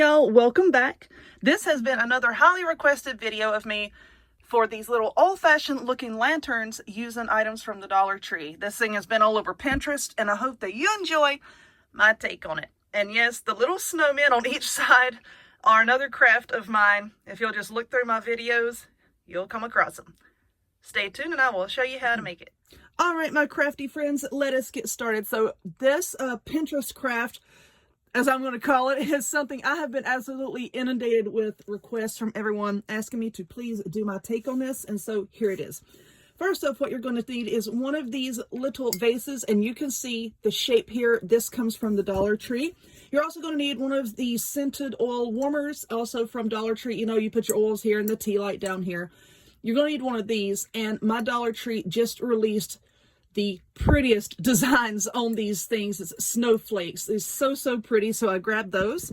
y'all, welcome back. This has been another highly requested video of me for these little old-fashioned looking lanterns using items from the Dollar Tree. This thing has been all over Pinterest, and I hope that you enjoy my take on it. And yes, the little snowmen on each side are another craft of mine. If you'll just look through my videos, you'll come across them. Stay tuned and I will show you how to make it. All right, my crafty friends, let us get started. So this Pinterest craft, as I'm going to call it, is something I have been absolutely inundated with requests from everyone asking me to please do my take on this. And so here it is. First off, what you're going to need is one of these little vases, and you can see the shape here. This comes from the Dollar Tree. You're also going to need one of these scented oil warmers, also from Dollar Tree. You know, you put your oils here and the tea light down here. You're going to need one of these, and my Dollar Tree just released the prettiest designs on these things. It's snowflakes. It's so pretty, so I grabbed those.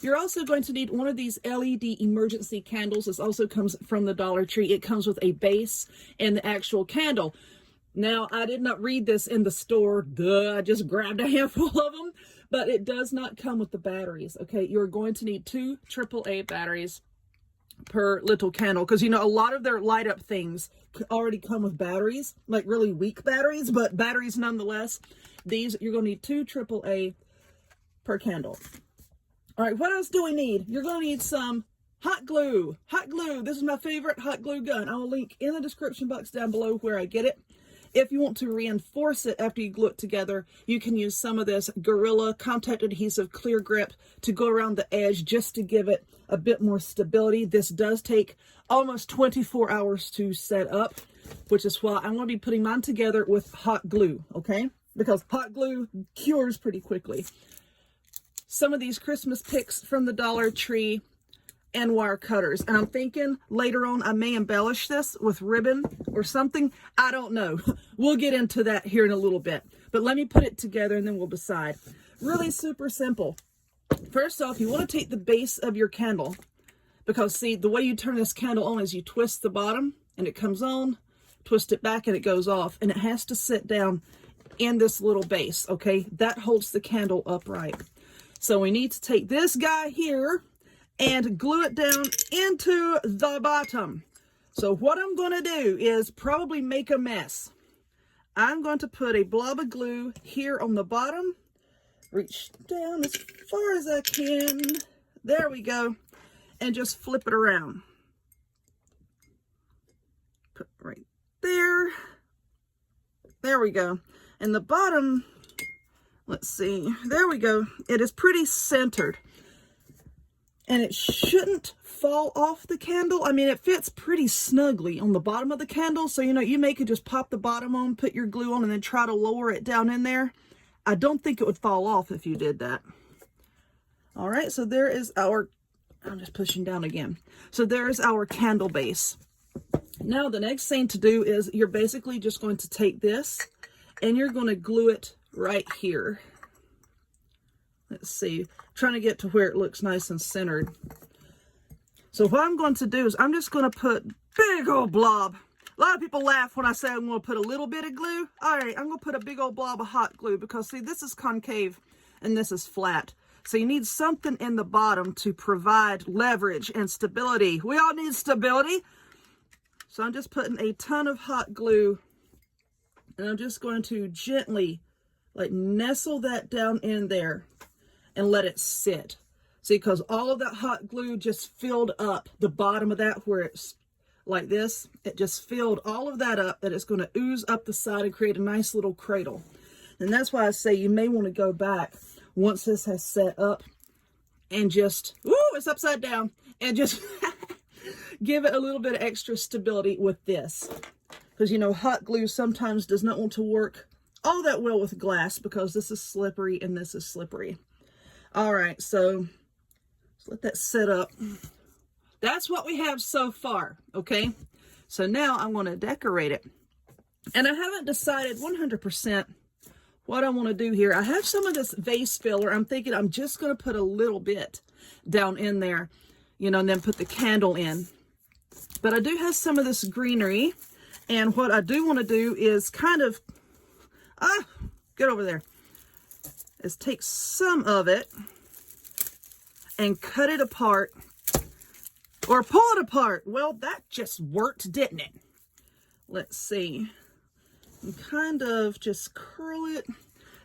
You're also going to need one of these LED emergency candles. This also comes from the Dollar Tree. It comes with a base and the actual candle. Now, I did not read this in the store. Duh, I just grabbed a handful of them, but it does not come with the batteries, okay? You're going to need 2 AAA batteries per little candle, because you know a lot of their light up things already come with batteries, like really weak batteries, but batteries nonetheless. These, you're going to need 2 AAA per candle. All right, what else do we need? You're going to need some hot glue. Hot glue, this is my favorite hot glue gun. I will link in the description box down below where I get it. If you want to reinforce it after you glue it together, you can use some of this Gorilla Contact Adhesive Clear Grip to go around the edge just to give it a bit more stability. This does take almost 24 hours to set up, which is why I'm going to be putting mine together with hot glue, okay? Because hot glue cures pretty quickly. Some of these Christmas picks from the Dollar Tree and wire cutters, and I'm thinking later on I may embellish this with ribbon or something. I don't know. We'll get into that here in a little bit, but let me put it together and then we'll decide. Really super simple. First off, you want to take the base of your candle, because see, the way you turn this candle on is you twist the bottom and it comes on, twist it back and it goes off, and it has to sit down in this little base, okay? That holds the candle upright. So we need to take this guy here and glue it down into the bottom. So what I'm going to do is probably make a mess. I'm going to put a blob of glue here on the bottom, reach down as far as I can, there we go, and just flip it around. Put right there. There we go. And the bottom, let's see, there we go. It is pretty centered. And it shouldn't fall off the candle. I mean, it fits pretty snugly on the bottom of the candle. So, you know, you may could just pop the bottom on, put your glue on, and then try to lower it down in there. I don't think it would fall off if you did that. All right, so there is our, I'm just pushing down again. So there's our candle base. Now, the next thing to do is you're basically just going to take this and you're going to glue it right here. Let's see, trying to get to where it looks nice and centered. So what I'm going to do is I'm just going to put big old blob. A lot of people laugh when I say I'm going to put a little bit of glue. All right, I'm going to put a big old blob of hot glue, because see, this is concave and this is flat. So you need something in the bottom to provide leverage and stability. We all need stability. So I'm just putting a ton of hot glue, and I'm just going to gently like nestle that down in there and let it sit. See, because all of that hot glue just filled up the bottom of that where it's like this. It just filled all of that up, that it's going to ooze up the side and create a nice little cradle. And that's why I say you may want to go back once this has set up and just, ooh, it's upside down, and just give it a little bit of extra stability with this. Because, you know, hot glue sometimes does not want to work all that well with glass, because this is slippery and this is slippery. All right, so let's let that sit up. That's what we have so far, okay? So now I'm going to decorate it. And I haven't decided 100% what I want to do here. I have some of this vase filler. I'm thinking I'm just going to put a little bit down in there, you know, and then put the candle in. But I do have some of this greenery. And what I do want to do is kind of, get over there, is take some of it and cut it apart or pull it apart. Well, that just worked, didn't it? Let's see. And kind of just curl it.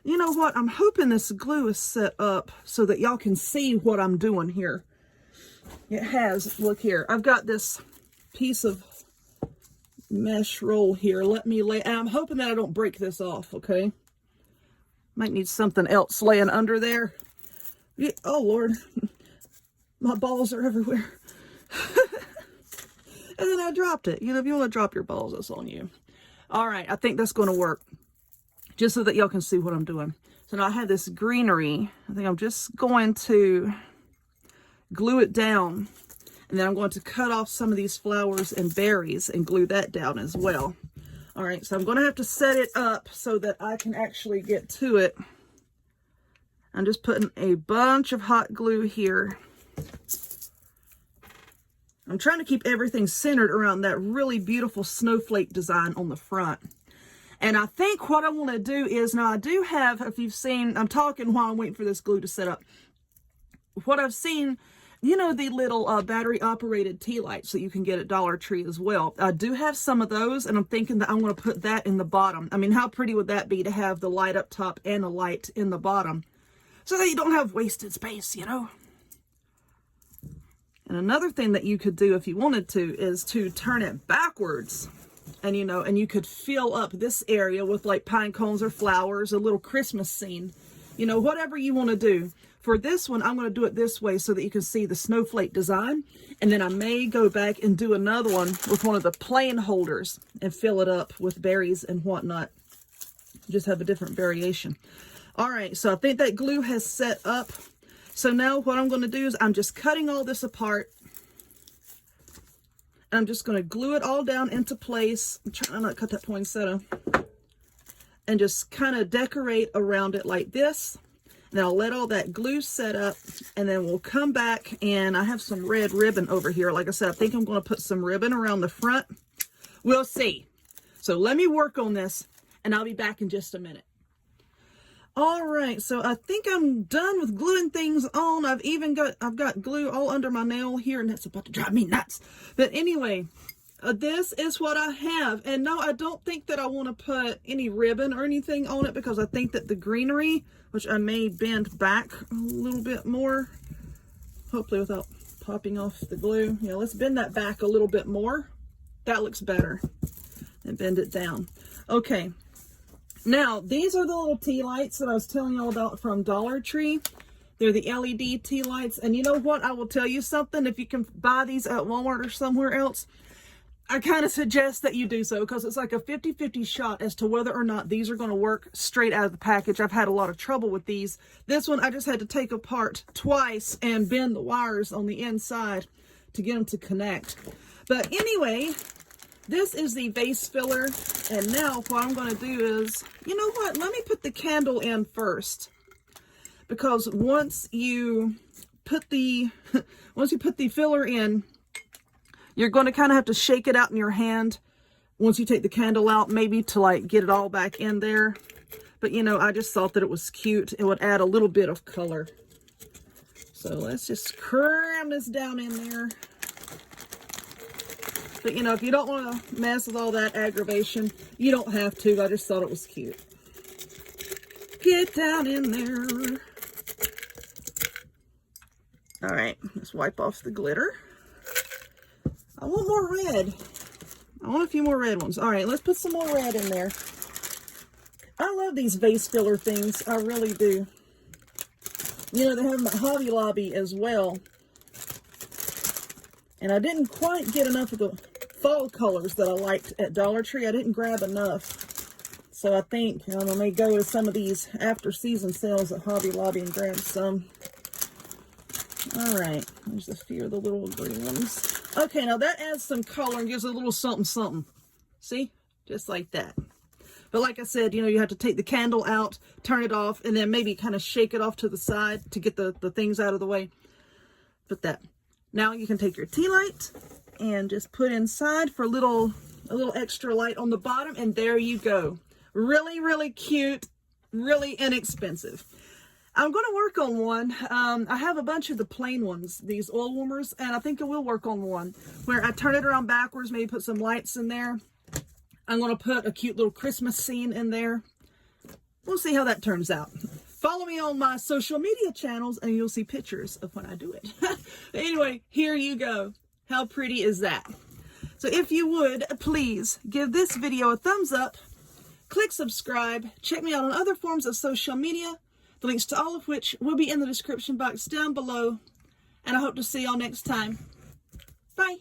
You know what? I'm hoping this glue is set up so that y'all can see what I'm doing here. It has, look here. I've got this piece of mesh roll here. Let me lay, and I'm hoping that I don't break this off, okay? Might need something else laying under there. Yeah, oh Lord, my balls are everywhere. And then I dropped it. You know, if you want to drop your balls, that's on you. All right, I think that's going to work. Just so that y'all can see what I'm doing. So now I have this greenery. I think I'm just going to glue it down. And then I'm going to cut off some of these flowers and berries and glue that down as well. All right, so I'm going to have to set it up so that I can actually get to it. I'm just putting a bunch of hot glue here. I'm trying to keep everything centered around that really beautiful snowflake design on the front. And I think what I want to do is, now I do have, if you've seen, I'm talking while I'm waiting for this glue to set up. What I've seen, you know, the little battery operated tea lights that you can get at Dollar Tree as well. I do have some of those, and I'm thinking that I'm going to put that in the bottom. I mean, how pretty would that be to have the light up top and a light in the bottom so that you don't have wasted space, you know? And another thing that you could do if you wanted to is to turn it backwards. And, you know, and you could fill up this area with like pine cones or flowers, a little Christmas scene, you know, whatever you want to do. For this one, I'm going to do it this way so that you can see the snowflake design. And then I may go back and do another one with one of the plain holders and fill it up with berries and whatnot. Just have a different variation. All right, so I think that glue has set up. So now what I'm going to do is I'm just cutting all this apart. I'm just going to glue it all down into place. I'm trying to not cut that poinsettia. And just kind of decorate around it like this. And then I'll let all that glue set up. And then we'll come back, and I have some red ribbon over here. Like I said, I think I'm going to put some ribbon around the front. We'll see. So let me work on this, and I'll be back in just a minute. All right, so I think I'm done with gluing things on. I've got glue all under my nail here, and that's about to drive me nuts. But anyway, this is what I have. And no, I don't think that I want to put any ribbon or anything on it, because I think that the greenery, which I may bend back a little bit more, hopefully without popping off the glue. Yeah, let's bend that back a little bit more. That looks better. And bend it down. Okay. Now, these are the little tea lights that I was telling you all about from Dollar Tree. They're the LED tea lights. And you know what? I will tell you something. If you can buy these at Walmart or somewhere else, I kind of suggest that you do so, because it's like a 50-50 shot as to whether or not these are going to work straight out of the package. I've had a lot of trouble with these. This one, I just had to take apart twice and bend the wires on the inside to get them to connect. But anyway, this is the vase filler. And now what I'm going to do is, you know what? Let me put the candle in first. Because once you put the filler in, you're going to kind of have to shake it out in your hand once you take the candle out, maybe to like get it all back in there. But you know, I just thought that it was cute. It would add a little bit of color. So let's just cram this down in there. But you know, if you don't want to mess with all that aggravation, you don't have to. I just thought it was cute. Get down in there. All right, let's wipe off the glitter. I want more red. I want a few more red ones. All right, let's put some more red in there. I love these vase filler things. I really do. You know, they have them at Hobby Lobby as well. And I didn't quite get enough of the fall colors that I liked at Dollar Tree. I didn't grab enough. So I think I may go to some of these after season sales at Hobby Lobby and grab some. All right, there's a few of the little green ones. Okay, now that adds some color and gives it a little something, something. See? Just like that. But like I said, you know, you have to take the candle out, turn it off, and then maybe kind of shake it off to the side to get the things out of the way. Put that. Now you can take your tea light and just put inside for a little extra light on the bottom, and there you go. Really, really cute, really inexpensive. I'm going to work on one. I have a bunch of the plain ones, these oil warmers, and I think I will work on one where I turn it around backwards, maybe put some lights in there. I'm going to put a cute little Christmas scene in there. We'll see how that turns out. Follow me on my social media channels and you'll see pictures of when I do it. Anyway, here you go. How pretty is that? So if you would, please give this video a thumbs up, click subscribe, check me out on other forms of social media, the links to all of which will be in the description box down below. And I hope to see y'all next time. Bye.